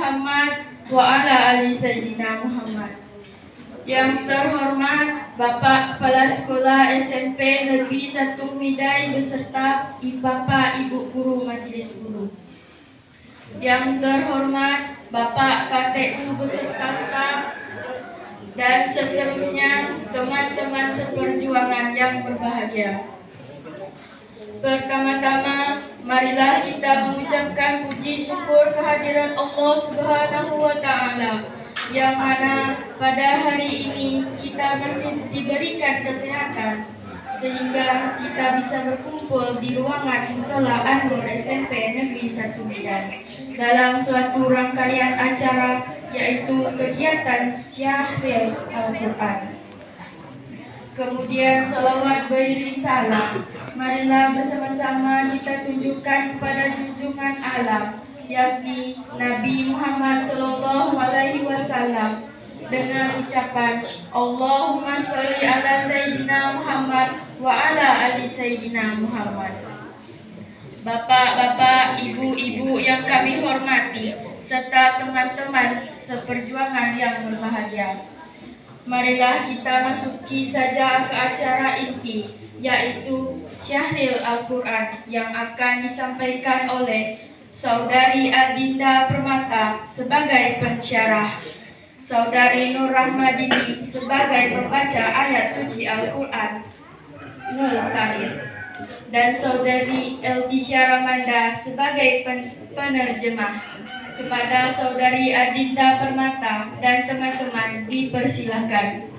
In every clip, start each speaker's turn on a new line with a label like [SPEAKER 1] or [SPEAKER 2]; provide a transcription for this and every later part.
[SPEAKER 1] Muhammad wa ala ali Sayyidina Muhammad. Yang terhormat Bapak Kepala Sekolah SMP Negeri 1 Midai beserta Bapak Ibu Guru Majelis Guru. Yang terhormat Bapak KTU beserta staf dan seterusnya teman-teman seperjuangan yang berbahagia. Pertama-tama, marilah kita mengucapkan puji syukur kehadiran Allah Subhanahu wa Ta'ala, yang mana pada hari ini kita masih diberikan kesehatan sehingga kita bisa berkumpul di ruangan Musola An-Nur SMP Negeri 1 Medan dalam suatu rangkaian acara, yaitu kegiatan Syahril Al-Quran. Kemudian salawat beriring salam, marilah bersama-sama kita tunjukkan kepada junjungan alam, yakni Nabi Muhammad SAW, dengan ucapan Allahumma sholli ala Sayyidina Muhammad wa ala ali Sayyidina Muhammad. Bapak-bapak, ibu-ibu yang kami hormati, serta teman-teman seperjuangan yang berbahagia, marilah kita masuki saja ke acara inti, yaitu Syahril Al-Quran yang akan disampaikan oleh Saudari Adinda Permata sebagai pensyarah, Saudari Nur Rahmadini sebagai pembaca ayat suci Al-Quran Al-Karim, dan Saudari Eltisha Ramanda sebagai penerjemah. Kepada Saudari Adinda Permata dan teman-teman dipersilahkan.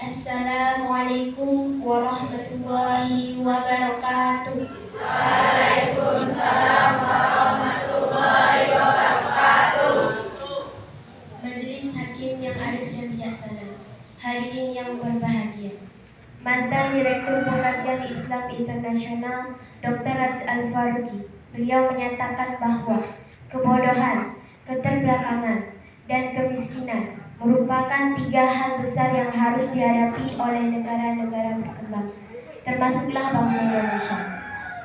[SPEAKER 2] Assalamualaikum warahmatullahi wabarakatuh.
[SPEAKER 3] Waalaikumsalam warahmatullahi wabarakatuh.
[SPEAKER 2] Majelis Hakim yang arif dan bijaksana, hadirin yang berbahagia. Mantan Direktur Pengkajian Islam Internasional Dr. Raj Al-Faruqi, beliau menyatakan bahwa kebodohan, keterbelakangan, dan kemiskinan merupakan 3 hal besar yang harus dihadapi oleh negara-negara berkembang, termasuklah bangsa Indonesia.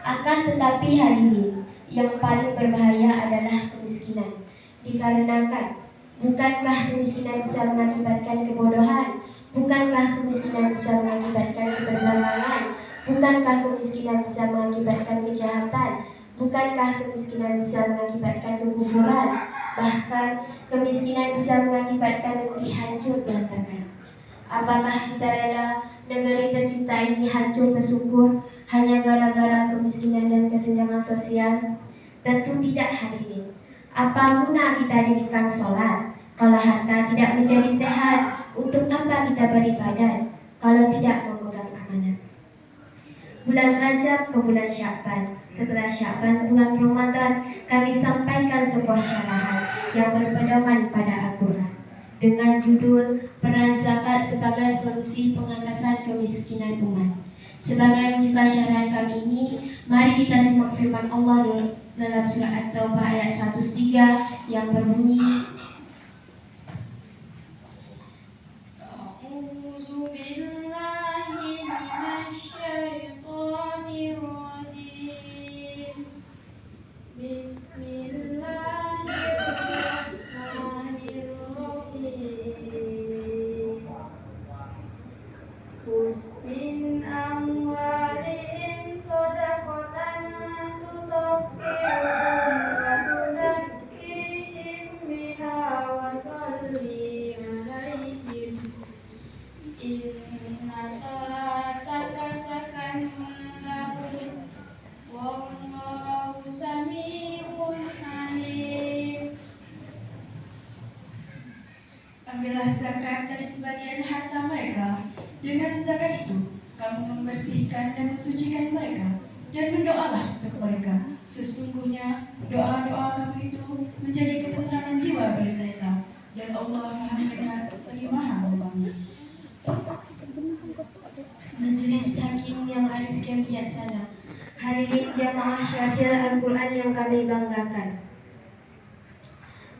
[SPEAKER 2] Akan tetapi hadirin, yang paling berbahaya adalah kemiskinan. Dikarenakan, bukankah kemiskinan bisa mengakibatkan kebodohan? Bukankah kemiskinan bisa mengakibatkan keterbelakangan? Bukankah kemiskinan bisa mengakibatkan kejahatan? Bukankah kemiskinan bisa mengakibatkan kekufuran? Bahkan kemiskinan bisa mengakibatkan negeri hancur berantakan. Apakah kita rela negeri tercinta ini hancur tersungkur hanya gara-gara kemiskinan dan kesenjangan sosial? Tentu tidak, hadirin. Apa guna kita dirikan sholat kalau harta tidak menjadi sehat? Untuk apa kita beribadah kalau tidak memegang amanat? Bulan Rajab ke bulan Sya'ban, setelah Sya'ban bulan Ramadan, kami sampaikan sebuah syarahan yang berpedoman pada Al-Quran dengan judul Peran Zakat sebagai Solusi Pengatasan Kemiskinan Umat. Sebagai rujukan syarahan kami ini, mari kita simak firman Allah dalam surah At-Taubah ayat 103 yang berbunyi,
[SPEAKER 4] dan berdoalah untuk mereka. Sesungguhnya doa-doa kamu itu menjadi ketentraman jiwa bagi mereka, dan Allah Maha mendengar lagi Maha membangun.
[SPEAKER 2] Majelis Hakim yang arif dan bijaksana, hadirin jamaah syariah Al-Quran yang kami banggakan.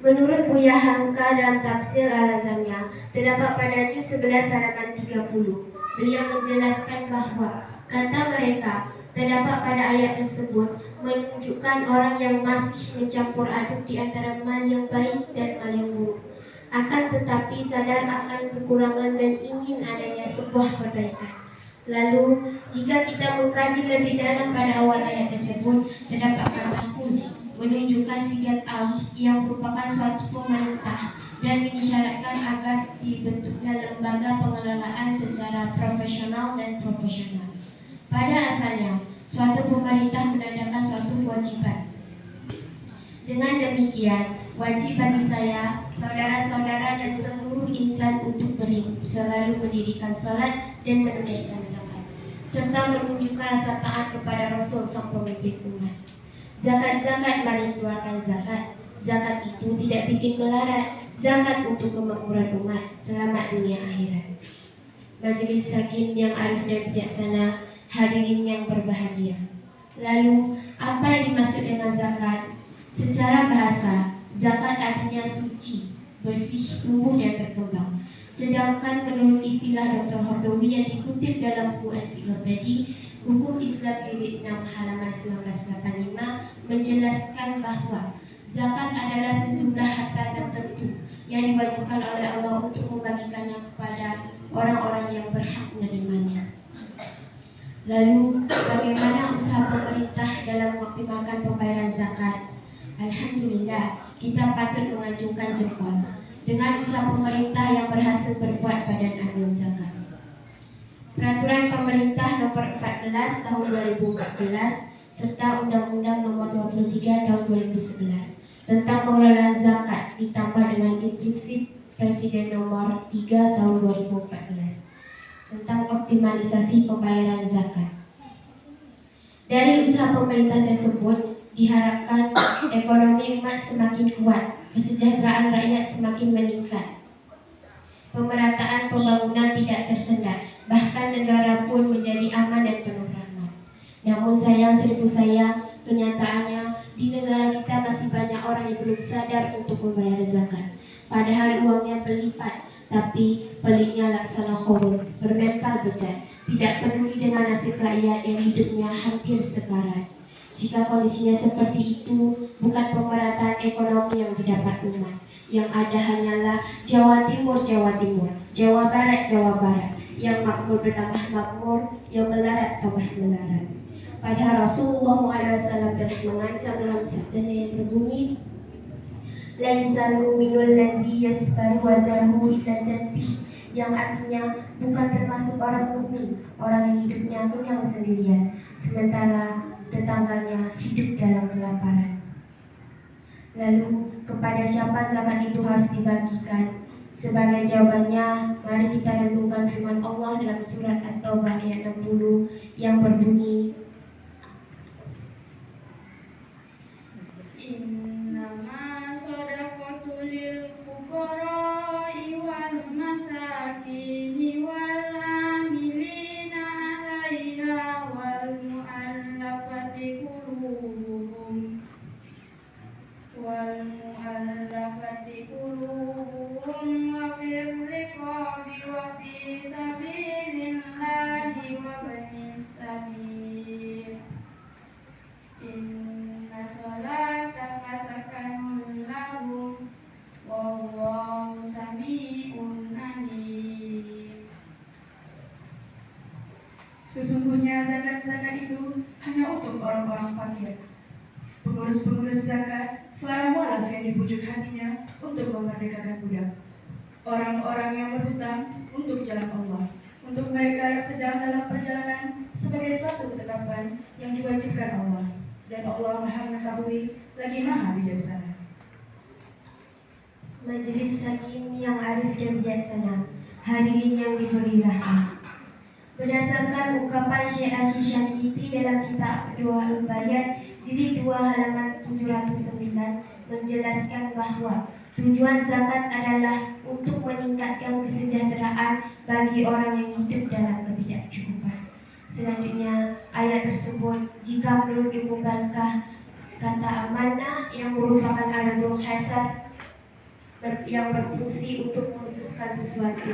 [SPEAKER 2] Menurut Buya Hamka dalam tafsir Al-Azamnya, terdapat pada juz 11 halaman 30. Beliau menjelaskan bahwa kata mereka terdapat pada ayat tersebut menunjukkan orang yang masih mencampur aduk di antara mal yang baik dan mal yang buruk. Akan tetapi sadar akan kekurangan dan ingin adanya sebuah perbaikan. Lalu, jika kita mengkaji lebih dalam pada awal ayat tersebut, terdapat kata khus menunjukkan sigat am yang merupakan suatu pemerintah dan mengisyaratkan agar dibentuknya lembaga pengelolaan secara profesional dan proporsional. Pada asalnya, suatu pemerintah menandakan suatu kewajiban. Dengan demikian, wajib bagi saya, saudara-saudara dan seluruh insan untuk selalu mendirikan salat dan menunaikan zakat, serta menunjukkan rasa taat kepada Rasul sang pemimpin umat. Zakat, mari keluarkan zakat. Zakat itu tidak bikin melarat. Zakat untuk kemakmuran umat, selamat dunia akhirat. Majelis Hakim yang arif dan bijaksana, hadirin yang berbahagia. Lalu, apa yang dimaksud dengan zakat? Secara bahasa, zakat artinya suci, bersih, tumbuh dan berkembang. Sedangkan menurut istilah Dr. Hordowi yang dikutip dalam buku ensiklopedi Hukum Islam jilid 6 halaman 1985 menjelaskan bahwa zakat adalah sejumlah harta tertentu yang diwajibkan oleh Allah untuk membagikannya kepada orang-orang yang berhak menerimanya. Lalu, bagaimana usaha pemerintah dalam mengoptimalkan pembayaran zakat? Alhamdulillah, kita patut mengacungkan jempol dengan usaha pemerintah yang berhasil berbuat badan amil zakat. Peraturan Pemerintah Nomor 14 Tahun 2014 serta Undang-Undang Nomor 23 Tahun 2011 tentang pengelolaan zakat ditambah dengan Instruksi Presiden Nomor 3 Tahun 2014 tentang optimalisasi pembayaran zakat. Dari usaha pemerintah tersebut diharapkan ekonomi umat semakin kuat, kesejahteraan rakyat semakin meningkat, pemerataan pembangunan tidak tersendat, bahkan negara pun menjadi aman dan penuh rahmat. Namun sayang seribu sayang, kenyataannya di negara kita masih banyak orang yang belum sadar untuk membayar zakat. Padahal uangnya berlipat, tapi pelitnya laksana khuruf, bermental bejat, tidak peduli dengan nasib rakyat yang hidupnya hampir sekarat. Jika kondisinya seperti itu, bukan pemerataan ekonomi yang didapat umat. Yang ada hanyalah Jawa Timur, Jawa Barat, yang makmur bertambah makmur, yang melarat tambah melarat. Padahal Rasulullah SAW telah mengancam dalam sabdanya yang berbunyi, Laisal mu'minul lazi yasbaru wajahu ila janbih, yang artinya bukan termasuk orang mukmin, orang yang hidupnya kenyang sendirian, sementara tetangganya hidup dalam kelaparan. Lalu, kepada siapa zakat itu harus dibagikan? Sebagai jawabannya, mari kita renungkan firman Allah dalam surat At-Taubah ayat 60 yang berbunyi,
[SPEAKER 3] Innama shadaqatu lil fuqara'i wal masakini wal amilina 'alaiha wal mu'allafati qulubuhum wa fir riqabi wa fi sabilillahi wa banis sabil. Inna sholataka sakanun lahum wallahu sami'un alim.
[SPEAKER 4] Sesungguhnya zakat-zakat itu hanya untuk orang-orang fakir. Pengurus-pengurus zakat, para mualaf yang dibujuk hatinya untuk memerdekakan budak. Orang-orang yang berhutang untuk jalan Allah. Untuk mereka yang sedang dalam perjalanan sebagai suatu ketetapan yang diwajibkan Allah. Dan Allah Maha mengetahui lagi Maha bijaksana.
[SPEAKER 2] Majelis Hakim yang arif dan bijaksana, hadirin yang diberi rahmat. Berdasarkan ungkapan Syekh Asy-Syantiti dalam kitab Doaul Bayan jilid 2 halaman 709 menjelaskan bahwa tujuan zakat adalah untuk meningkatkan kesejahteraan bagi orang yang hidup dalam ketidakcukupan. Selanjutnya, ayat tersebut jika menurut Ibnu Bankah kata amanah yang merupakan adatun hasan yang berfungsi untuk mengkhususkan sesuatu,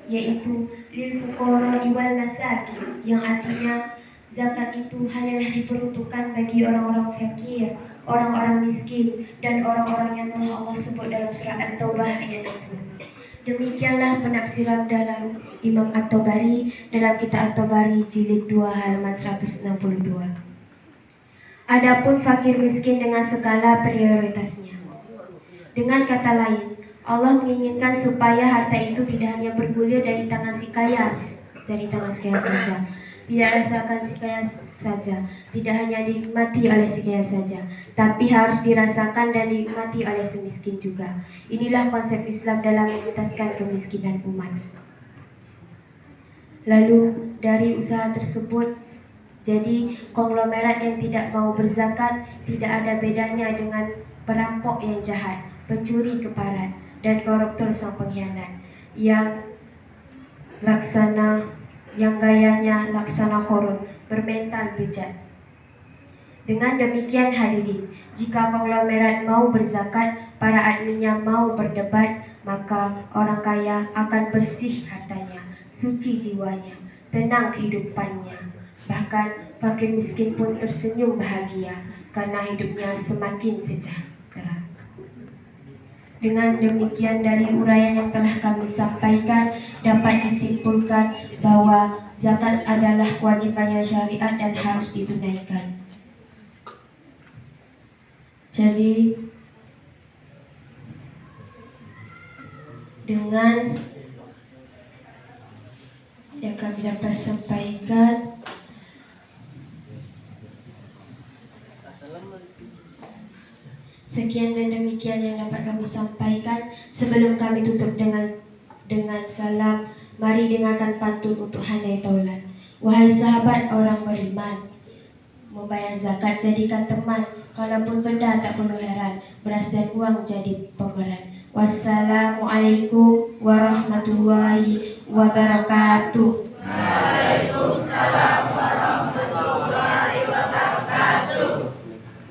[SPEAKER 2] yaitu lil fuqara wal masakin, yang artinya zakat itu hanyalah diperuntukkan bagi orang-orang fakir, orang-orang miskin, dan orang-orang yang telah Allah sebut dalam surah At-Taubah ayat 60. Demikianlah penafsiran dalam Imam At-Tabari dalam kitab At-Tabari jilid 2 halaman 162. Adapun fakir miskin dengan skala prioritasnya. Dengan kata lain, Allah menginginkan supaya harta itu tidak hanya bergulir dari tangan si kaya saja, tidak rasakan si kaya saja, tidak hanya dinikmati oleh si kaya saja, tapi harus dirasakan dan dinikmati oleh si miskin juga. Inilah konsep Islam dalam mengentaskan kemiskinan umat. Lalu dari usaha tersebut, jadi konglomerat yang tidak mau berzakat tidak ada bedanya dengan perampok yang jahat, pencuri keparat, dan koruptor sang pengkhianat yang gayanya laksana korun, bermental bejat. Dengan demikian hadirin, jika konglomerat mau berzakat, para adminnya mau berdebat, maka orang kaya akan bersih hartanya, suci jiwanya, tenang kehidupannya. Bahkan fakir miskin pun tersenyum bahagia karena hidupnya semakin sejahtera. Dengan demikian, dari uraian yang telah kami sampaikan dapat disimpulkan bahwa zakat adalah kewajiban yang syariat dan harus ditunaikan. Jadi dengan yang kami dapat sampaikan, sekian dan demikian yang dapat kami sampaikan. Sebelum kami tutup dengan salam, mari dengarkan pantun untuk handai taulan. Wahai sahabat orang beriman, membayar zakat jadikan teman, kalaupun benda tak perlu heran, beras dan uang jadi pemeran. Wassalamualaikum warahmatullahi wabarakatuh.
[SPEAKER 5] Waalaikumsalam